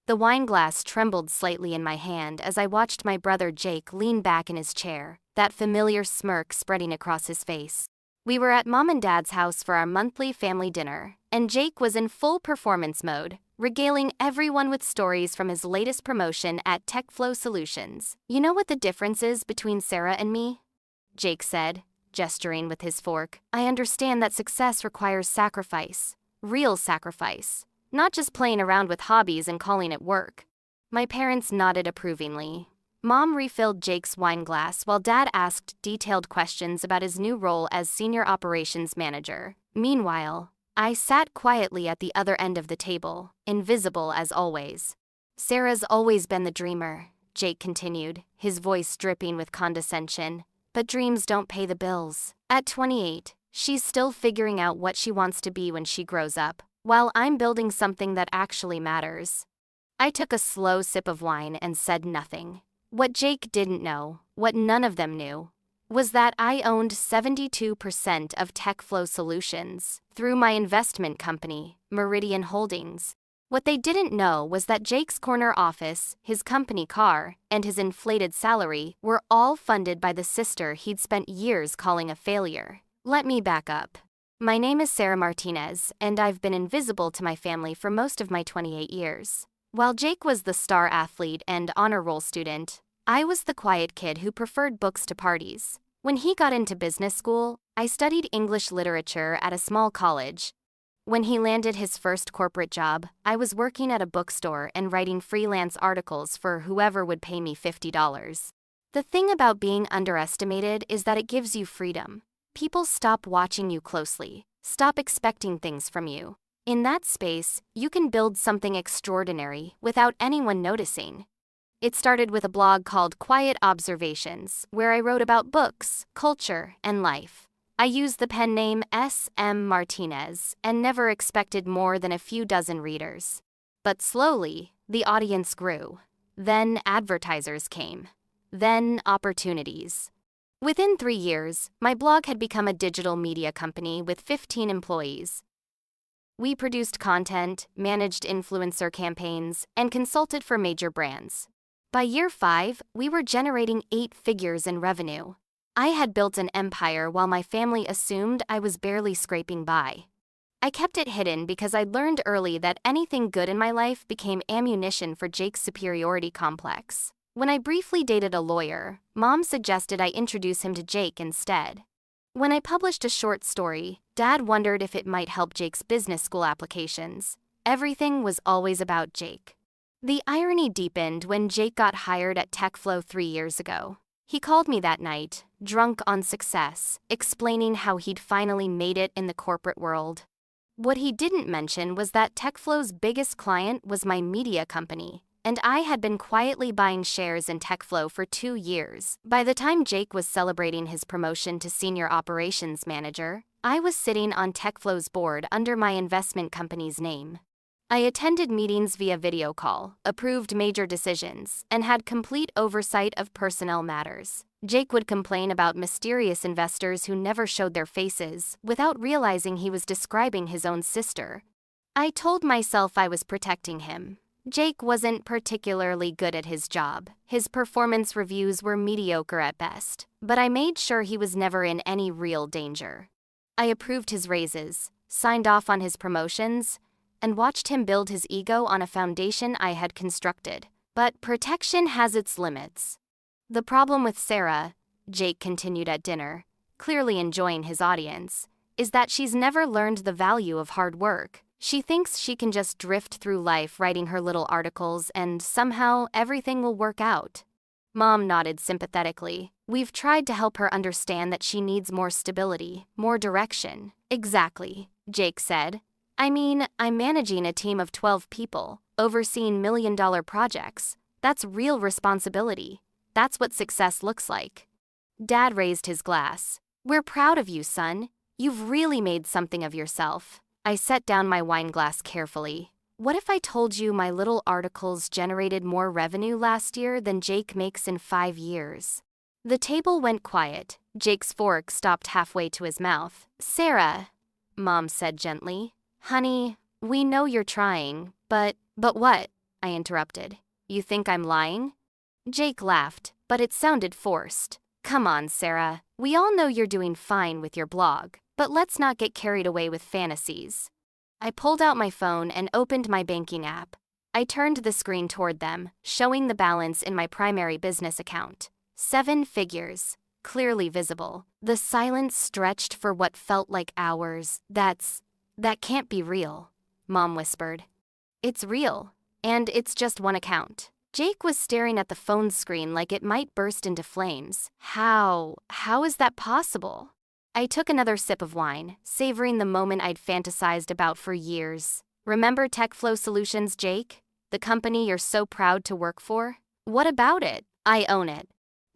The wine glass trembled slightly in my hand as I watched my brother Jake lean back in his chair, that familiar smirk spreading across his face. We were at Mom and Dad's house for our monthly family dinner, and Jake was in full performance mode, regaling everyone with stories from his latest promotion at TechFlow Solutions. "You know what the difference is between Sarah and me?" Jake said, gesturing with his fork. "I understand that success requires sacrifice, real sacrifice, not just playing around with hobbies and calling it work." My parents nodded approvingly. Mom refilled Jake's wine glass while Dad asked detailed questions about his new role as senior operations manager. Meanwhile, I sat quietly at the other end of the table, invisible as always. "Sarah's always been the dreamer," Jake continued, his voice dripping with condescension. "But dreams don't pay the bills. At 28, she's still figuring out what she wants to be when she grows up, while I'm building something that actually matters." I took a slow sip of wine and said nothing. What Jake didn't know, what none of them knew, was that I owned 72% of TechFlow Solutions through my investment company, Meridian Holdings. What they didn't know was that Jake's corner office, his company car, and his inflated salary were all funded by the sister he'd spent years calling a failure. Let me back up. My name is Sarah Martinez, and I've been invisible to my family for most of my 28 years. While Jake was the star athlete and honor roll student, I was the quiet kid who preferred books to parties. When he got into business school, I studied English literature at a small college. When he landed his first corporate job, I was working at a bookstore and writing freelance articles for whoever would pay me $50. The thing about being underestimated is that it gives you freedom. People stop watching you closely, stop expecting things from you. In that space, you can build something extraordinary without anyone noticing. It started with a blog called Quiet Observations, where I wrote about books, culture, and life. I used the pen name S.M. Martinez and never expected more than a few dozen readers. But slowly, the audience grew. Then advertisers came. Then opportunities. Within 3 years, my blog had become a digital media company with 15 employees. We produced content, managed influencer campaigns, and consulted for major brands. By year 5, we were generating 8 figures in revenue. I had built an empire while my family assumed I was barely scraping by. I kept it hidden because I'd learned early that anything good in my life became ammunition for Jake's superiority complex. When I briefly dated a lawyer, Mom suggested I introduce him to Jake instead. When I published a short story, Dad wondered if it might help Jake's business school applications. Everything was always about Jake. The irony deepened when Jake got hired at TechFlow 3 years ago. He called me that night, drunk on success, explaining how he'd finally made it in the corporate world. What he didn't mention was that TechFlow's biggest client was my media company, and I had been quietly buying shares in TechFlow for 2 years. By the time Jake was celebrating his promotion to senior operations manager, I was sitting on TechFlow's board under my investment company's name. I attended meetings via video call, approved major decisions, and had complete oversight of personnel matters. Jake would complain about mysterious investors who never showed their faces, without realizing he was describing his own sister. I told myself I was protecting him. Jake wasn't particularly good at his job. His performance reviews were mediocre at best, but I made sure he was never in any real danger. I approved his raises, signed off on his promotions, and watched him build his ego on a foundation I had constructed. But protection has its limits. The problem with Sarah, Jake continued at dinner, clearly enjoying his audience, is that she's never learned the value of hard work. She thinks she can just drift through life writing her little articles and somehow everything will work out. Mom nodded sympathetically. We've tried to help her understand that she needs more stability, more direction. Exactly, Jake said. I mean, I'm managing a team of 12 people, overseeing million-dollar projects. That's real responsibility. That's what success looks like. Dad raised his glass. We're proud of you, son. You've really made something of yourself. I set down my wine glass carefully. What if I told you my little articles generated more revenue last year than Jake makes in 5 years? The table went quiet. Jake's fork stopped halfway to his mouth. Sarah, Mom said gently. Honey, we know you're trying, but what? I interrupted. You think I'm lying? Jake laughed, but it sounded forced. Come on, Sarah. We all know you're doing fine with your blog, but let's not get carried away with fantasies. I pulled out my phone and opened my banking app. I turned the screen toward them, showing the balance in my primary business account. 7 figures, clearly visible. The silence stretched for what felt like hours. That can't be real, Mom whispered. It's real, and it's just one account. Jake was staring at the phone screen like it might burst into flames. How is that possible? I took another sip of wine, savoring the moment I'd fantasized about for years. Remember TechFlow Solutions, Jake? The company you're so proud to work for? What about it? I own it.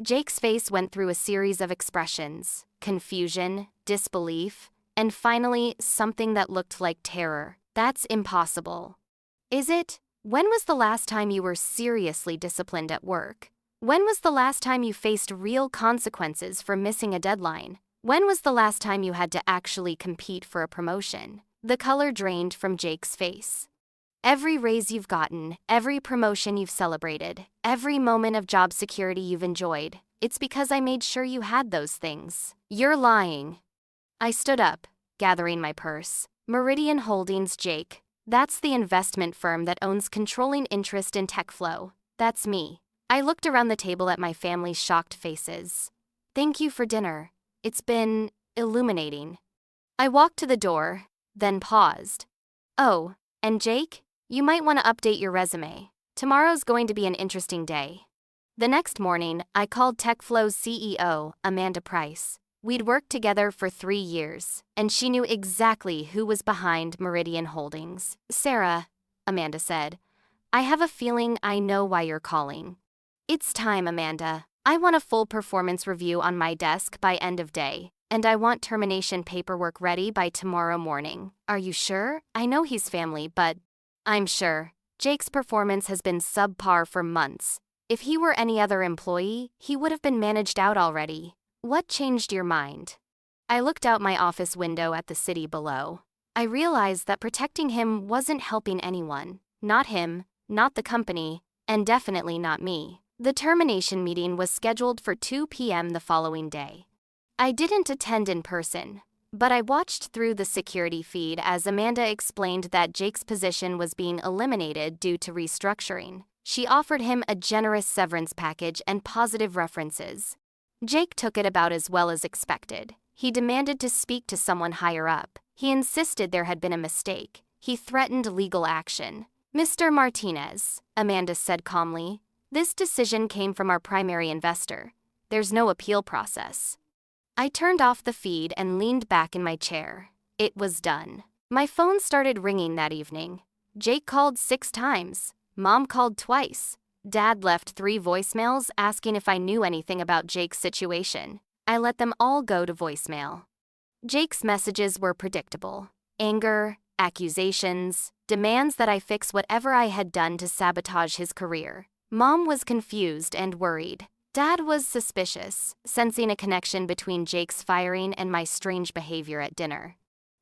Jake's face went through a series of expressions: confusion, disbelief, and finally something that looked like terror. That's impossible. Is it? When was the last time you were seriously disciplined at work? When was the last time you faced real consequences for missing a deadline? When was the last time you had to actually compete for a promotion? The color drained from Jake's face. Every raise you've gotten, every promotion you've celebrated, every moment of job security you've enjoyed, it's because I made sure you had those things. You're lying. I stood up, gathering my purse. Meridian Holdings, Jake. That's the investment firm that owns controlling interest in TechFlow. That's me. I looked around the table at my family's shocked faces. Thank you for dinner. It's been illuminating. I walked to the door, then paused. Oh, and Jake, you might want to update your resume. Tomorrow's going to be an interesting day. The next morning, I called TechFlow's CEO, Amanda Price. We'd worked together for 3 years, and she knew exactly who was behind Meridian Holdings. Sarah, Amanda said, I have a feeling I know why you're calling. It's time, Amanda. I want a full performance review on my desk by end of day, and I want termination paperwork ready by tomorrow morning. Are you sure? I know he's family, but I'm sure. Jake's performance has been subpar for months. If he were any other employee, he would have been managed out already. What changed your mind? I looked out my office window at the city below. I realized that protecting him wasn't helping anyone. Not him, not the company, and definitely not me. The termination meeting was scheduled for 2 p.m. the following day. I didn't attend in person, but I watched through the security feed as Amanda explained that Jake's position was being eliminated due to restructuring. She offered him a generous severance package and positive references. Jake took it about as well as expected. He demanded to speak to someone higher up. He insisted there had been a mistake. He threatened legal action. Mr. Martinez, Amanda said calmly, this decision came from our primary investor. There's no appeal process. I turned off the feed and leaned back in my chair. It was done. My phone started ringing that evening. Jake called 6 times. Mom called twice. Dad left 3 voicemails asking if I knew anything about Jake's situation. I let them all go to voicemail. Jake's messages were predictable. Anger, accusations, demands that I fix whatever I had done to sabotage his career. Mom was confused and worried. Dad was suspicious, sensing a connection between Jake's firing and my strange behavior at dinner.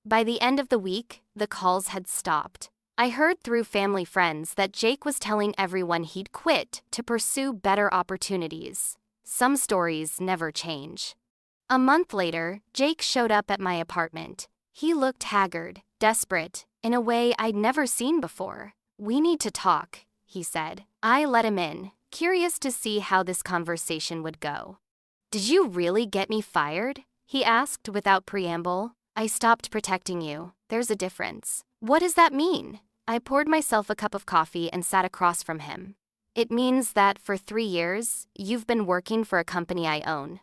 By the end of the week, the calls had stopped. I heard through family friends that Jake was telling everyone he'd quit to pursue better opportunities. Some stories never change. A month later, Jake showed up at my apartment. He looked haggard, desperate, in a way I'd never seen before. We need to talk, he said. I let him in, curious to see how this conversation would go. Did you really get me fired? He asked without preamble. I stopped protecting you. There's a difference. What does that mean? I poured myself a cup of coffee and sat across from him. It means that for 3 years, you've been working for a company I own.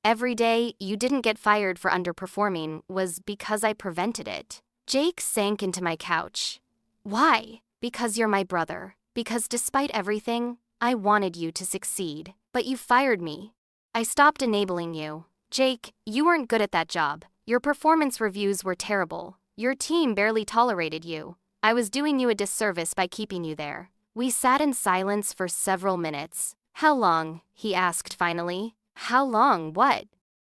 Every day you didn't get fired for underperforming was because I prevented it. Jake sank into my couch. Why? Because you're my brother. Because despite everything, I wanted you to succeed. But you fired me. I stopped enabling you. Jake, you weren't good at that job. Your performance reviews were terrible. Your team barely tolerated you. I was doing you a disservice by keeping you there. We sat in silence for several minutes. How long? He asked finally. How long? What?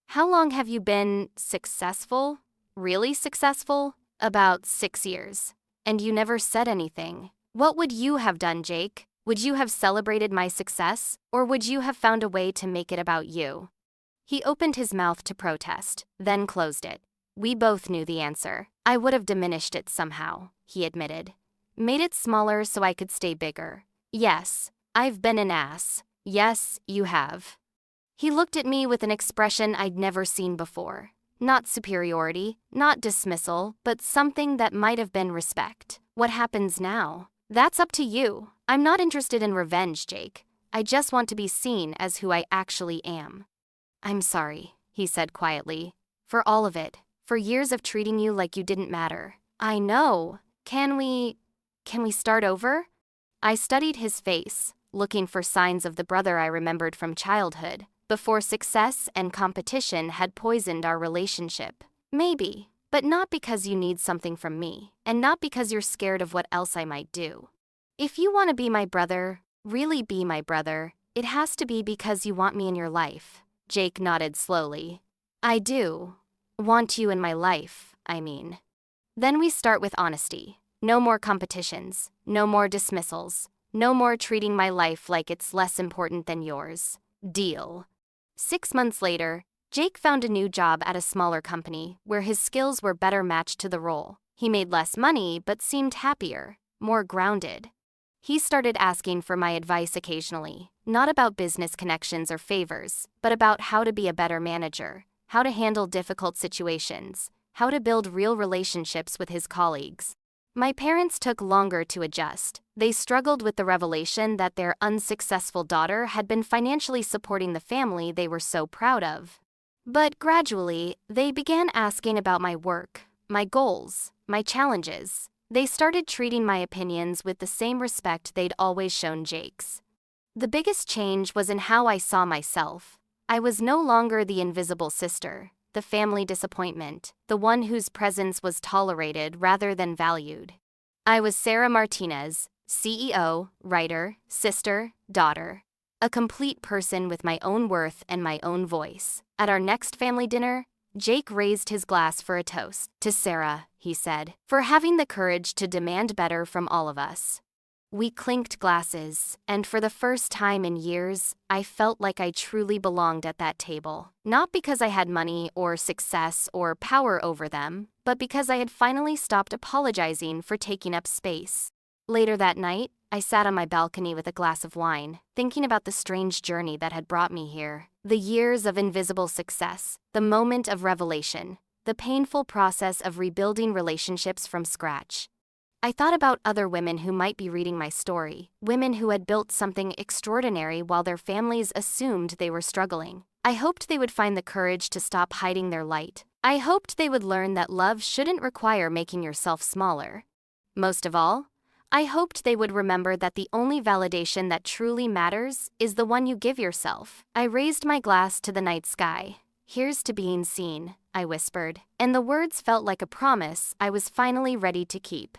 How long have you been successful? Really successful? About 6 years. And you never said anything. What would you have done, Jake? Would you have celebrated my success, or would you have found a way to make it about you? He opened his mouth to protest, then closed it. We both knew the answer. I would have diminished it somehow, he admitted. Made it smaller so I could stay bigger. Yes, I've been an ass. Yes, you have. He looked at me with an expression I'd never seen before. Not superiority, not dismissal, but something that might have been respect. What happens now? That's up to you. I'm not interested in revenge, Jake. I just want to be seen as who I actually am. I'm sorry, he said quietly. For all of it. For years of treating you like you didn't matter. I know. Can we start over? I studied his face, looking for signs of the brother I remembered from childhood, before success and competition had poisoned our relationship. Maybe, but not because you need something from me, and not because you're scared of what else I might do. If you want to be my brother, really be my brother, it has to be because you want me in your life. Jake nodded slowly. I do. Want you in my life, I mean. Then we start with honesty. No more competitions, no more dismissals, no more treating my life like it's less important than yours. Deal. 6 months later, Jake found a new job at a smaller company where his skills were better matched to the role. He made less money but seemed happier, more grounded. He started asking for my advice occasionally, not about business connections or favors, but about how to be a better manager, how to handle difficult situations, how to build real relationships with his colleagues. My parents took longer to adjust. They struggled with the revelation that their unsuccessful daughter had been financially supporting the family they were so proud of. But gradually, they began asking about my work, my goals, my challenges. They started treating my opinions with the same respect they'd always shown Jake's. The biggest change was in how I saw myself. I was no longer the invisible sister, the family disappointment, the one whose presence was tolerated rather than valued. I was Sarah Martinez, CEO, writer, sister, daughter. A complete person with my own worth and my own voice. At our next family dinner, Jake raised his glass for a toast. To Sarah, he said, for having the courage to demand better from all of us. We clinked glasses, and for the first time in years, I felt like I truly belonged at that table. Not because I had money or success or power over them, but because I had finally stopped apologizing for taking up space. Later that night, I sat on my balcony with a glass of wine, thinking about the strange journey that had brought me here. The years of invisible success, the moment of revelation, the painful process of rebuilding relationships from scratch. I thought about other women who might be reading my story, women who had built something extraordinary while their families assumed they were struggling. I hoped they would find the courage to stop hiding their light. I hoped they would learn that love shouldn't require making yourself smaller. Most of all, I hoped they would remember that the only validation that truly matters is the one you give yourself. I raised my glass to the night sky. Here's to being seen, I whispered, and the words felt like a promise I was finally ready to keep.